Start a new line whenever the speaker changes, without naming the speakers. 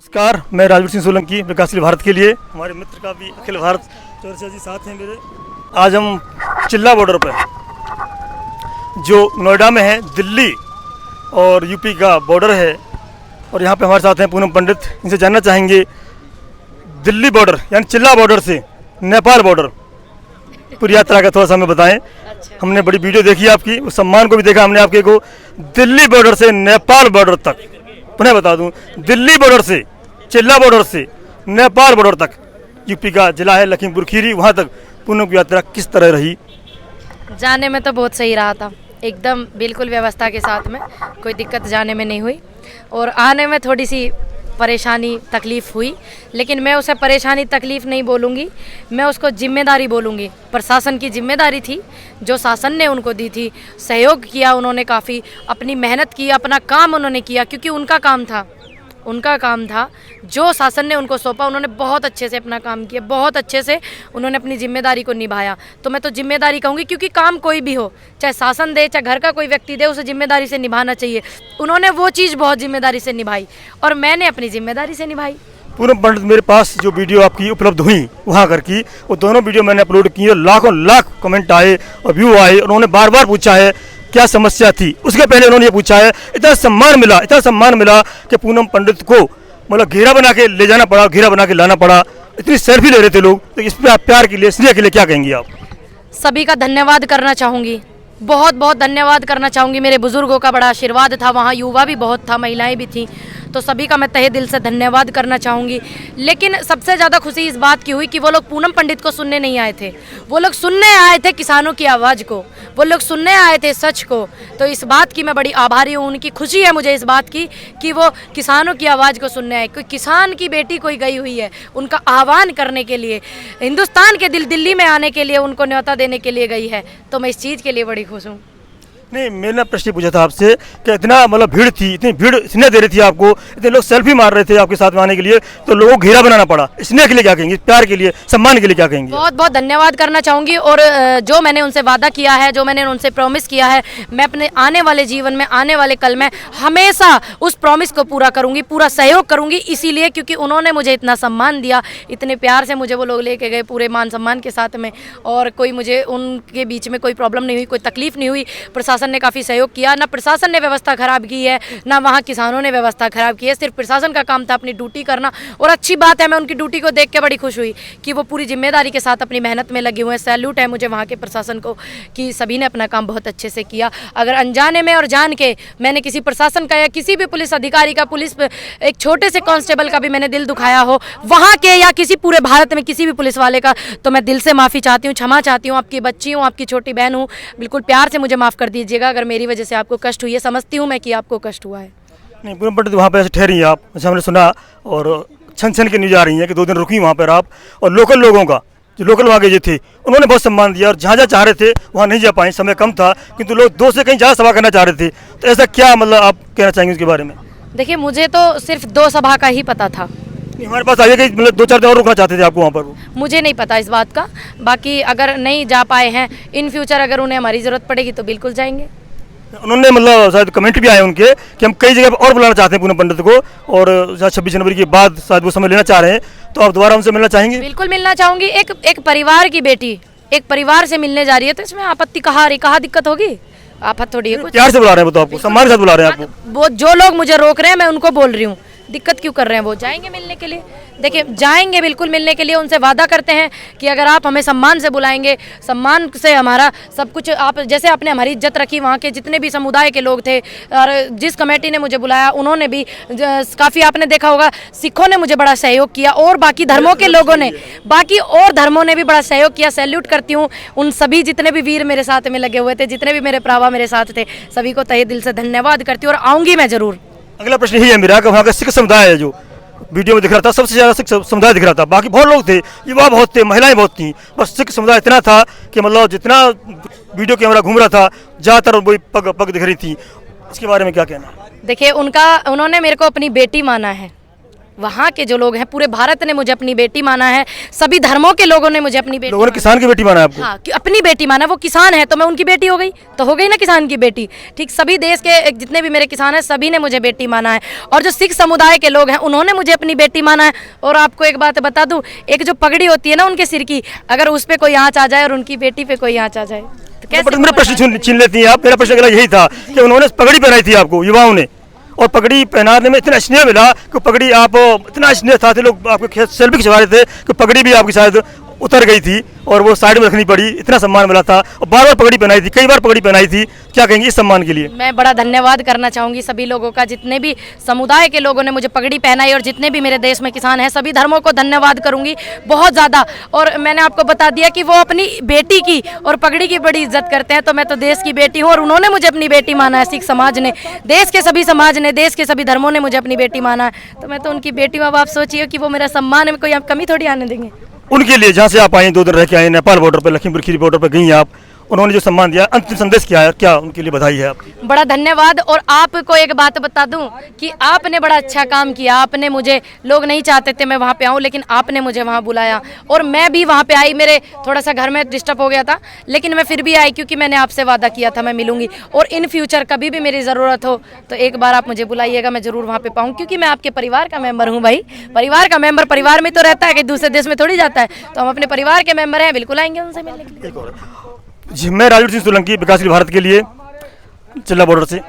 नमस्कार, मैं राजवीर सिंह सोलंकी, विकासशील भारत के लिए। हमारे मित्र का भी अखिल भारत चौरसिया जी साथ हैं मेरे। आज हम चिल्ला बॉर्डर पर, जो नोएडा में है, दिल्ली और यूपी का बॉर्डर है, और यहाँ पे हमारे साथ हैं पूनम पंडित। इनसे जानना चाहेंगे दिल्ली बॉर्डर यानी चिल्ला बॉर्डर से नेपाल बॉर्डर पूरी यात्रा का थोड़ा सा हमें बताएं।
अच्छा।
हमने बड़ी वीडियो देखी आपकी, उस सम्मान को भी देखा हमने आपके को। दिल्ली बॉर्डर से नेपाल बॉर्डर तक, पुनः बता दूं, दिल्ली बॉर्डर से चिल्ला बॉर्डर से नेपाल बॉर्डर तक, यूपी का जिला है लखीमपुर खीरी, वहाँ तक पूनम की यात्रा किस तरह रही?
जाने में तो बहुत सही रहा था, एकदम बिल्कुल व्यवस्था के साथ में, कोई दिक्कत जाने में नहीं हुई। और आने में थोड़ी सी परेशानी तकलीफ़ हुई, लेकिन मैं उसे परेशानी तकलीफ़ नहीं बोलूँगी, मैं उसको जिम्मेदारी बोलूँगी। प्रशासन की जिम्मेदारी थी, जो शासन ने उनको दी थी। सहयोग किया उन्होंने, काफ़ी अपनी मेहनत की, अपना काम उन्होंने किया, क्योंकि उनका काम था जो शासन ने उनको सौंपा। उन्होंने बहुत अच्छे से अपना काम किया, बहुत अच्छे से उन्होंने अपनी जिम्मेदारी को निभाया। तो मैं तो जिम्मेदारी कहूँगी, क्योंकि काम कोई भी हो, चाहे शासन दे, चाहे घर का कोई व्यक्ति दे, उसे जिम्मेदारी से निभाना चाहिए। उन्होंने वो चीज़ बहुत जिम्मेदारी से निभाई और मैंने अपनी जिम्मेदारी से निभाई।
पूनम पंडित, मेरे पास जो वीडियो आपकी उपलब्ध हुई वहाँ कर की, वो दोनों वीडियो मैंने अपलोड की है। लाखों लाख कमेंट आए और व्यू आए। उन्होंने बार बार पूछा है क्या समस्या थी। उसके पहले उन्होंने ये पूछा है, इतना सम्मान मिला कि पूनम पंडित को मतलब घेरा बना के ले जाना पड़ा, घेरा बना के लाना पड़ा। इतनी सेल्फी ले रहे थे लोग। तो इस पर आप प्यार के लिए, स्नेह के लिए क्या कहेंगी आप?
सभी का धन्यवाद करना चाहूँगी, बहुत बहुत धन्यवाद करना चाहूँगी। मेरे बुज़ुर्गों का बड़ा आशीर्वाद था, वहाँ युवा भी बहुत था, महिलाएं भी थीं, तो सभी का मैं तहे दिल से धन्यवाद करना चाहूँगी। लेकिन सबसे ज़्यादा खुशी इस बात की हुई कि वो लोग पूनम पंडित को सुनने नहीं आए थे, वो लोग सुनने आए थे किसानों की आवाज़ को, वो लोग सुनने आए थे सच को। तो इस बात की मैं बड़ी आभारी हूँ, उनकी खुशी है मुझे इस बात की कि वो किसानों की आवाज़ को सुनने आए। कोई किसान की बेटी कोई गई हुई है, उनका आह्वान करने के लिए, हिंदुस्तान के दिल्ली में आने के लिए, उनको न्योता देने के लिए गई है। तो मैं इस चीज़ के लिए बड़ी खुश हूँ।
नहीं, मैंने प्रश्न पूछा था आपसे कि इतना मतलब भीड़ थी, इतनी भीड़ स्नेह दे रही थी आपको, इतने लोग सेल्फी मार रहे थे आपके साथ में आने के लिए, तो लोगों को घेरा बनाना पड़ा। स्नेह के लिए क्या कहेंगे, प्यार के लिए, सम्मान के लिए क्या कहेंगे?
बहुत बहुत धन्यवाद करना चाहूँगी। और जो मैंने उनसे वादा किया है, जो मैंने उनसे प्रॉमिस किया है, मैं अपने आने वाले जीवन में, आने वाले कल में हमेशा उस प्रॉमिस को पूरा करूँगी, पूरा सहयोग करूँगी। इसीलिए क्योंकि उन्होंने मुझे इतना सम्मान दिया, इतने प्यार से मुझे वो लोग लेके गए, पूरे मान सम्मान के साथ में, और कोई मुझे उनके बीच में कोई प्रॉब्लम नहीं हुई, कोई तकलीफ नहीं हुई। प्रशासन ने काफ़ी सहयोग किया, ना प्रशासन ने व्यवस्था खराब की है, ना वहाँ किसानों ने व्यवस्था खराब की है। सिर्फ प्रशासन का काम था अपनी ड्यूटी करना। और अच्छी बात है, मैं उनकी ड्यूटी को देख के बड़ी खुश हुई कि वो पूरी जिम्मेदारी के साथ अपनी मेहनत में लगे हुए हैं। सैल्यूट है मुझे वहाँ के प्रशासन को कि सभी ने अपना काम बहुत अच्छे से किया। अगर अनजाने में और जान के मैंने किसी प्रशासन का या किसी भी पुलिस अधिकारी का, पुलिस एक छोटे से कांस्टेबल का भी मैंने दिल दुखाया हो वहाँ के, या किसी पूरे भारत में किसी भी पुलिस वाले का, तो मैं दिल से माफ़ी चाहती हूँ, क्षमा चाहती हूँ। आपकी बच्ची हूँ, आपकी छोटी बहन हूँ, बिल्कुल प्यार से मुझे माफ़ कर दीजिएगा अगर मेरी वजह से आपको कष्ट हुई है। समझती हूँ मैं कि आपको कष्ट हुआ है।
नहीं, पूनम पंडित वहाँ पे ऐसे ठहरी हैं आप, जैसे हमने सुना, और छन छन के न्यूज आ रही है कि 2 दिन रुकी वहाँ पर आप, और लोकल लोगों का, जो लोकल वहाँ के जो थे, उन्होंने बहुत सम्मान दिया, और जहाँ जहाँ चाह रहे थे वहाँ नहीं जा पाए, समय कम था, किंतु लोग 2 से कहीं ज़्यादा सभा करना चाह रहे थे। तो ऐसा क्या मतलब आप कहना चाहेंगे उसके बारे में?
देखिए, मुझे तो सिर्फ 2 सभा का ही पता था।
हमारे पास आइए कि मतलब 2-4 दिन और रुकना चाहते थे आपको वहाँ पर।
मुझे नहीं पता इस बात का। बाकी अगर नहीं जा पाए हैं, इन फ्यूचर अगर उन्हें हमारी ज़रूरत पड़ेगी तो बिल्कुल जाएंगे।
उन्होंने मतलब शायद कमेंट भी आए उनके कि हम कई जगह और बुलाना चाहते हैं पूनम पंडित को, और 26 जनवरी के बाद शायद वो समय लेना चाह रहे हैं, तो आप दोबारा उनसे मिलना चाहेंगे?
बिल्कुल मिलना चाहूँगी। एक परिवार की बेटी एक परिवार से मिलने जा रही है, तो इसमें आपत्ति कहाँ दिक्कत होगी? आफत थोड़ी है कुछ।
प्यार से बुला रहे हैं वो, तो आपको सम्मान के साथ बुला रहे हैं आपको।
वो जो लोग मुझे रोक रहे हैं, मैं उनको बोल रही हूँ, दिक्कत क्यों कर रहे हैं? वो जाएंगे मिलने के लिए। देखिए, जाएंगे बिल्कुल मिलने के लिए। उनसे वादा करते हैं कि अगर आप हमें सम्मान से बुलाएंगे, सम्मान से हमारा सब कुछ, आप जैसे आपने हमारी इज्जत रखी, वहाँ के जितने भी समुदाय के लोग थे, और जिस कमेटी ने मुझे बुलाया उन्होंने भी काफ़ी, आपने देखा होगा, सिखों ने मुझे बड़ा सहयोग किया, और बाकी धर्मों के लोगों ने, बाकी और धर्मों ने भी बड़ा सहयोग किया। सैल्यूट करती हूँ उन सभी जितने भी वीर मेरे साथ में लगे हुए थे, जितने भी मेरे प्रावा मेरे साथ थे, सभी को तहे दिल से धन्यवाद करती हूँ, और आऊँगी मैं ज़रूर।
अगला प्रश्न यही है मेरा कि वहाँ का सिख समुदाय है, जो वीडियो में दिख रहा था, सबसे ज़्यादा सिख समुदाय दिख रहा था। बाकी बहुत लोग थे, युवा बहुत थे, महिलाएं बहुत थीं, बस सिख समुदाय इतना था कि मतलब जितना वीडियो कैमरा घूम रहा था, ज़्यादातर वही पग दिख रही थी। इसके बारे में क्या कहना है?
देखिए, उन्होंने मेरे को अपनी बेटी माना है, वहाँ के जो लोग हैं, पूरे भारत ने मुझे अपनी बेटी माना है, सभी धर्मों के लोगों ने मुझे अपनी बेटी
लोगों ने किसान की बेटी माना है आपको?
हाँ, कि अपनी बेटी माना। वो किसान है तो मैं उनकी बेटी हो गई, तो हो गई ना किसान की बेटी। ठीक, सभी देश के जितने भी मेरे किसान हैं सभी ने मुझे बेटी माना है। और जो सिख समुदाय के लोग हैं उन्होंने मुझे अपनी बेटी माना है। और आपको एक बात बता दूं, एक जो पगड़ी होती है ना उनके सिर की, अगर उस पर कोई आँच आ जाए और उनकी बेटी पे कोई आँच आ जाए तो कैसे?
मेरा प्रश्न छीन लेती हैं आप। मेरा प्रश्न अगला यही था कि उन्होंने पगड़ी पहनाई थी आपको, युवाओं ने, और पगड़ी पहनाने में इतना स्नेह मिला कि पगड़ी आप, इतना स्नेह था, लोग आपके खेत सेल्फी खिंचवा रहे थे कि पगड़ी भी आपकी शायद उतर गई थी और वो साइड में रखनी पड़ी, इतना सम्मान मिला था। और बार बार पगड़ी पहनाई थी, कई बार पगड़ी पहनाई थी। क्या कहेंगे इस सम्मान के लिए?
मैं बड़ा धन्यवाद करना चाहूँगी सभी लोगों का, जितने भी समुदाय के लोगों ने मुझे पगड़ी पहनाई, और जितने भी मेरे देश में किसान हैं सभी धर्मों को धन्यवाद करूँगी बहुत ज़्यादा। और मैंने आपको बता दिया कि वो अपनी बेटी की और पगड़ी की बड़ी इज्जत करते हैं, तो मैं तो देश की बेटी हूँ और उन्होंने मुझे अपनी बेटी माना है। सिख समाज ने, देश के सभी समाज ने, देश के सभी धर्मों ने मुझे अपनी बेटी माना है, तो मैं तो उनकी बेटी हूँ। अब आप सोचिए कि वो मेरा सम्मान में कोई आप कमी थोड़ी आने देंगे।
उनके लिए जहाँ से आप आए, 2 दिन रह के आए, नेपाल बॉर्डर पर, लखीमपुर खीरी बॉर्डर पर गई आप, उन्होंने जो सम्मान दिया, अंतिम संदेश क्या है, क्या उनके लिए बधाई है आपकी?
बड़ा धन्यवाद। और आपको एक बात बता दूं कि आपने बड़ा अच्छा काम किया। आपने मुझे, लोग नहीं चाहते थे मैं वहाँ पे आऊँ, लेकिन आपने मुझे वहाँ बुलाया और मैं भी वहाँ पे आई। मेरे थोड़ा सा घर में डिस्टर्ब हो गया था, लेकिन मैं फिर भी आई क्योंकि मैंने आपसे वादा किया था मैं मिलूंगी। और इन फ्यूचर कभी भी मेरी ज़रूरत हो तो एक बार आप मुझे बुलाइएगा, मैं ज़रूर वहाँ पे पाऊँ, क्योंकि मैं आपके परिवार का मेम्बर हूँ भाई। परिवार का मेम्बर परिवार में तो रहता है, कि दूसरे देश में थोड़ी जाता है। तो हम अपने परिवार के मेम्बर हैं, बिल्कुल आएंगे उनसे मिलने के लिए।
जी, मैं राजवीर सिंह सोलंकी, विकासशील भारत के लिए, चिल्ला बॉर्डर से।